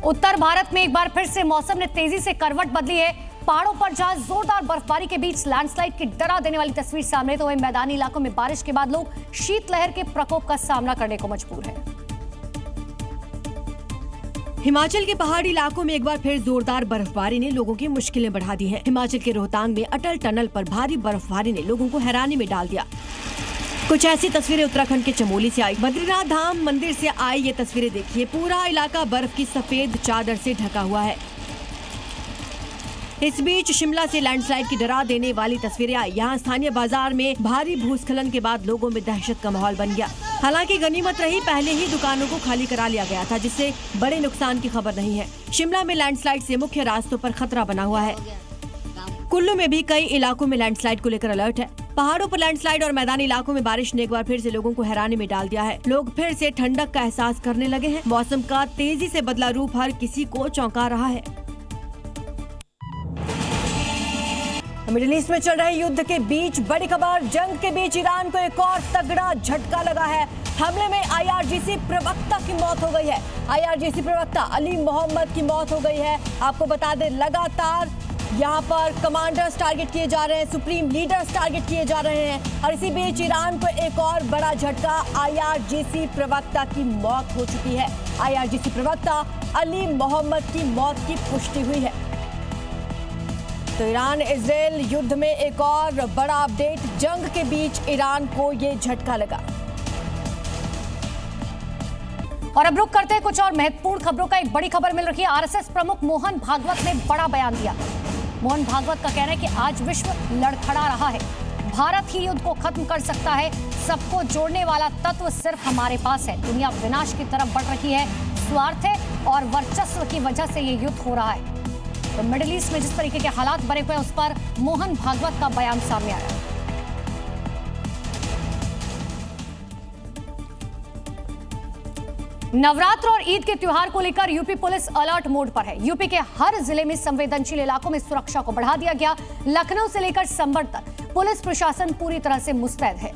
उत्तर भारत में एक बार फिर से मौसम ने तेजी से करवट बदली है। पहाड़ों पर जहां जोरदार बर्फबारी के बीच लैंडस्लाइड की डरा देने वाली तस्वीर सामने, तो वहीं मैदानी इलाकों में बारिश के बाद लोग शीतलहर के प्रकोप का सामना करने को मजबूर हैं। हिमाचल के पहाड़ी इलाकों में एक बार फिर जोरदार बर्फबारी ने लोगों की मुश्किलें बढ़ा दी हैं। हिमाचल के रोहतांग में अटल टनल पर भारी बर्फबारी ने लोगों को हैरानी में डाल दिया। कुछ ऐसी तस्वीरें उत्तराखंड के चमोली से आई। बद्रीनाथ धाम मंदिर से आई ये तस्वीरें देखिए, पूरा इलाका बर्फ की सफेद चादर से ढका हुआ है। इस बीच शिमला से लैंडस्लाइड की डरा देने वाली तस्वीरें आई। यहाँ स्थानीय बाजार में भारी भूस्खलन के बाद लोगों में दहशत का माहौल बन गया। हालांकि गनीमत रही, पहले ही दुकानों को खाली करा लिया गया था, जिससे बड़े नुकसान की खबर नहीं है। शिमला में लैंडस्लाइड से मुख्य रास्तों पर खतरा बना हुआ है। कुल्लू में भी कई इलाकों में लैंडस्लाइड को लेकर अलर्ट है। पहाड़ों पर लैंडस्लाइड और मैदानी इलाकों में बारिश ने एक बार फिर से लोगों को हैरानी में डाल दिया है। लोग फिर से ठंडक का एहसास करने लगे हैं। मौसम का तेजी से बदला रूप हर किसी को चौंका रहा है। मिडिल ईस्ट में चल रहे युद्ध के बीच बड़ी खबर, जंग के बीच ईरान को एक और तगड़ा झटका लगा है। हमले में आईआरजीसी प्रवक्ता की मौत हो गई है। आईआरजीसी प्रवक्ता अली मोहम्मद की मौत हो गई है। आपको बता दें, लगातार यहाँ पर कमांडर्स टारगेट किए जा रहे हैं, सुप्रीम लीडर्स टारगेट किए जा रहे हैं, और इसी बीच ईरान को एक और बड़ा झटका, आईआरजीसी प्रवक्ता की मौत हो चुकी है। आईआरजीसी प्रवक्ता अली मोहम्मद की मौत की पुष्टि हुई है। तो ईरान इजराइल युद्ध में एक और बड़ा अपडेट, जंग के बीच ईरान को ये झटका लगा। और अब रुक करते हैं कुछ और महत्वपूर्ण खबरों का। एक बड़ी खबर मिल रही है। आरएसएस प्रमुख मोहन भागवत ने बड़ा बयान दिया। मोहन भागवत का कहना है कि आज विश्व लड़खड़ा रहा है। भारत ही युद्ध को खत्म कर सकता है। सबको जोड़ने वाला तत्व सिर्फ हमारे पास है। दुनिया विनाश की तरफ बढ़ रही है। स्वार्थ है और वर्चस्व की वजह से ये युद्ध हो रहा है। तो मिडिल ईस्ट में जिस तरीके के हालात बने हुए हैं, उस पर मोहन भागवत का बयान सामने आया। नवरात्र और ईद के त्योहार को लेकर यूपी पुलिस अलर्ट मोड पर है। यूपी के हर जिले में संवेदनशील इलाकों में सुरक्षा को बढ़ा दिया गया। लखनऊ से लेकर संभल तक पुलिस प्रशासन पूरी तरह से मुस्तैद है।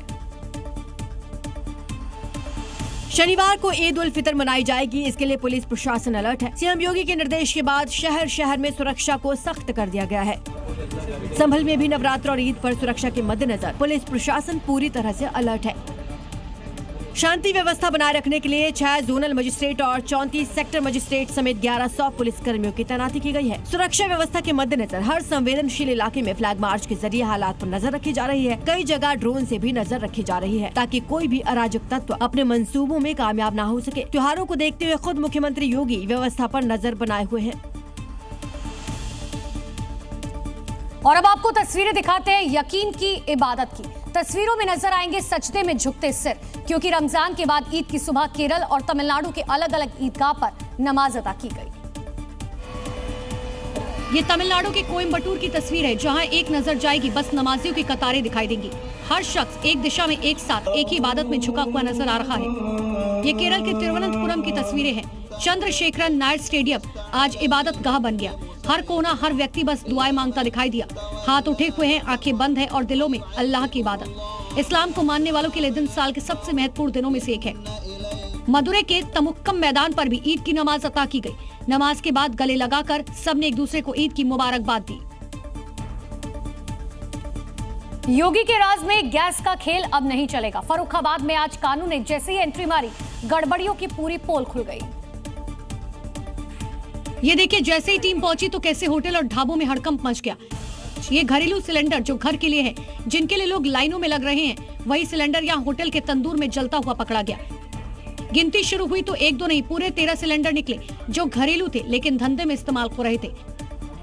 शनिवार को ईद उल फितर मनाई जाएगी, इसके लिए पुलिस प्रशासन अलर्ट है। सीएम योगी के निर्देश के बाद शहर शहर में सुरक्षा को सख्त कर दिया गया है। संभल में भी नवरात्र और ईद पर सुरक्षा के मद्देनजर पुलिस प्रशासन पूरी तरह से अलर्ट है। शांति व्यवस्था बनाए रखने के लिए 6 जोनल मजिस्ट्रेट और 34 सेक्टर मजिस्ट्रेट समेत 1100 पुलिस कर्मियों की तैनाती की गई है। सुरक्षा व्यवस्था के मद्देनजर हर संवेदनशील इलाके में फ्लैग मार्च के जरिए हालात पर नजर रखी जा रही है। कई जगह ड्रोन से भी नजर रखी जा रही है, ताकि कोई भी अराजक तत्व अपने मंसूबों में कामयाब न हो सके। त्योहारों को देखते हुए खुद मुख्यमंत्री योगी व्यवस्था पर नजर बनाए हुए हैं। और अब आपको तस्वीरें दिखाते हैं यकीन की इबादत की। तस्वीरों में नजर आएंगे सजदे में झुकते सिर, क्योंकि रमजान के बाद ईद की सुबह केरल और तमिलनाडु के अलग अलग ईदगाह पर नमाज अदा की गई। ये तमिलनाडु के कोयम्बटूर की तस्वीर है, जहां एक नजर जाएगी बस नमाजियों की कतारें दिखाई देंगी। हर शख्स एक दिशा में एक साथ एक ही इबादत में झुका हुआ नजर आ रहा है। ये केरल के तिरुवनंतपुरम की तस्वीरें हैं। चंद्रशेखरन नायर स्टेडियम आज इबादत गाह बन गया। हर कोना, हर व्यक्ति बस दुआएं मांगता दिखाई दिया। हाथ उठे हुए हैं, आंखें बंद है और दिलों में अल्लाह की इबादत। इस्लाम को मानने वालों के लिए दिन साल के सबसे महत्वपूर्ण दिनों में से एक है। मदुरै के तमुक्कम मैदान पर भी ईद की नमाज अता की गई। नमाज के बाद गले लगाकर सबने एक दूसरे को ईद की मुबारकबाद दी। योगी के राज में गैस का खेल अब नहीं चलेगा। फर्रुखाबाद में आज कानून ने जैसे ही एंट्री मारी, गड़बड़ियों की पूरी पोल खुल गई। ये देखिए, जैसे ही टीम पहुंची तो कैसे होटल और ढाबों में हड़कंप मच गया। ये घरेलू सिलेंडर जो घर के लिए है, जिनके लिए लोग लाइनों में लग रहे हैं, वही सिलेंडर यहाँ होटल के तंदूर में जलता हुआ पकड़ा गया। गिनती शुरू हुई तो एक दो नहीं, पूरे 13 सिलेंडर निकले, जो घरेलू थे लेकिन धंधे में इस्तेमाल हो रहे थे।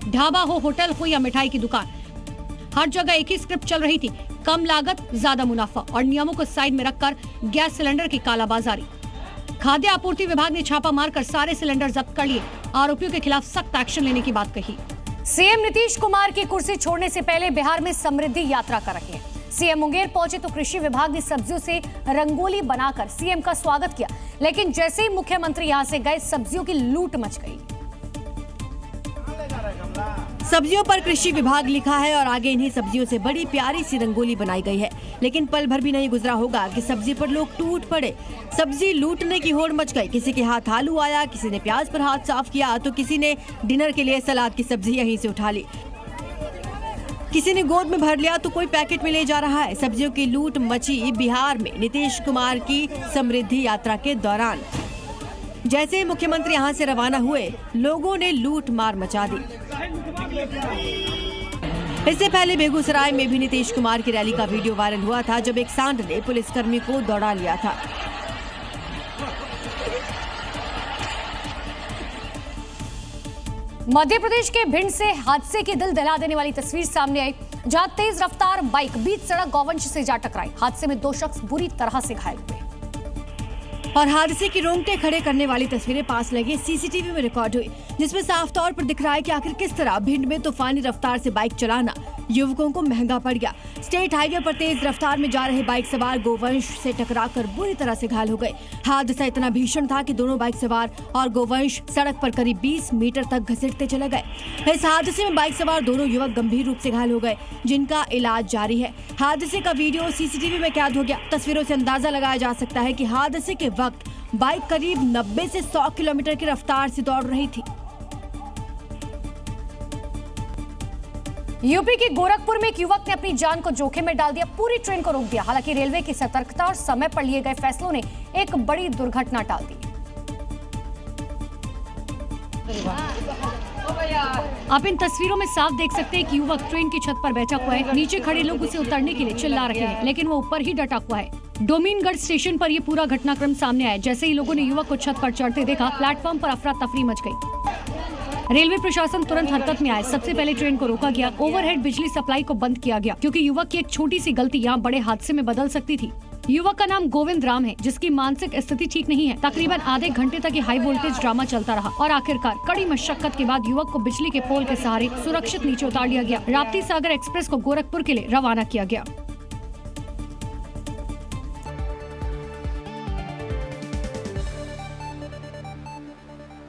ढाबा हो, होटल हो या मिठाई की दुकान, हर जगह एक ही स्क्रिप्ट चल रही थी, कम लागत ज्यादा मुनाफा और नियमों को साइड में रखकर गैस सिलेंडर की कालाबाजारी। खाद्य आपूर्ति विभाग ने छापा मारकर सारे सिलेंडर जब्त कर लिए। आरोपियों के खिलाफ सख्त एक्शन लेने की बात कही। सीएम नीतीश कुमार की कुर्सी छोड़ने से पहले बिहार में समृद्धि यात्रा कर रहे हैं। सीएम मुंगेर पहुंचे तो कृषि विभाग ने सब्जियों से रंगोली बनाकर सीएम का स्वागत किया, लेकिन जैसे ही मुख्यमंत्री यहां से गए, सब्जियों की लूट मच गई। सब्जियों पर कृषि विभाग लिखा है और आगे इन्हीं सब्जियों से बड़ी प्यारी सी रंगोली बनाई गई है। लेकिन पल भर भी नहीं गुजरा होगा कि सब्जी पर लोग टूट पड़े। सब्जी लूटने की होड़ मच गई। किसी के हाथ आलू आया, किसी ने प्याज पर हाथ साफ किया, तो किसी ने डिनर के लिए सलाद की सब्जी यहीं से उठा ली। किसी ने गोद में भर लिया तो कोई पैकेट में ले जा रहा है। सब्जियों की लूट मची बिहार में नीतीश कुमार की समृद्धि यात्रा के दौरान। जैसे ही मुख्यमंत्री यहां से रवाना हुए, लोगों ने लूट मार मचा दी। इससे पहले बेगूसराय में भी नीतीश कुमार की रैली का वीडियो वायरल हुआ था, जब एक सांड ने पुलिसकर्मी को दौड़ा लिया था। मध्य प्रदेश के भिंड से हादसे की दिल दहला देने वाली तस्वीर सामने आई, जहां तेज रफ्तार बाइक बीच सड़क गौवंश से जा टकराई। हादसे में 2 शख्स बुरी तरह से घायल हुए और हादसे की रोंगटे खड़े करने वाली तस्वीरें पास लगी सीसीटीवी में रिकॉर्ड हुई, जिसमें साफ तौर पर दिख रहा है कि आखिर किस तरह भिंड में तूफानी रफ्तार से बाइक चलाना युवकों को महंगा पड़ गया। स्टेट हाईवे पर तेज रफ्तार में जा रहे बाइक सवार गोवंश से टकराकर बुरी तरह से घायल हो गए। हादसा इतना भीषण था कि दोनों बाइक सवार और गोवंश सड़क पर करीब 20 मीटर तक घसीटते चले गए। इस हादसे में बाइक सवार दोनों युवक गंभीर रूप से घायल हो गए, जिनका इलाज जारी है। हादसे का वीडियो सीसीटीवी में कैद हो गया। तस्वीरों से अंदाजा लगाया जा सकता है कि हादसे के वक्त बाइक करीब 90 से 100 किलोमीटर की रफ्तार से दौड़ रही थी। यूपी के गोरखपुर में एक युवक ने अपनी जान को जोखिम में डाल दिया, पूरी ट्रेन को रोक दिया। हालांकि रेलवे की सतर्कता और समय पर लिए गए फैसलों ने एक बड़ी दुर्घटना टाल दी। आप इन तस्वीरों में साफ देख सकते हैं कि युवक ट्रेन की छत पर बैठा हुआ है। नीचे खड़े लोग उसे उतरने के लिए चिल्ला रहे हैं, लेकिन वो ऊपर ही डटा हुआ है। डोमिनगढ़ स्टेशन पर यह पूरा घटनाक्रम सामने आया। जैसे ही लोगों ने युवक को छत पर चढ़ते देखा, प्लेटफॉर्म पर अफरा तफरी मच गई। रेलवे प्रशासन तुरंत हरकत में आए। सबसे पहले ट्रेन को रोका गया। ओवरहेड बिजली सप्लाई को बंद किया गया, क्योंकि युवक की एक छोटी सी गलती यहाँ बड़े हादसे में बदल सकती थी। युवक का नाम गोविंद राम है, जिसकी मानसिक स्थिति ठीक नहीं है। तकरीबन आधे घंटे तक ये हाई वोल्टेज ड्रामा चलता रहा और आखिरकार कड़ी मशक्कत के बाद युवक को बिजली के पोल के सहारे सुरक्षित नीचे उतार लिया गया। राप्ती सागर एक्सप्रेस को गोरखपुर के लिए रवाना किया गया।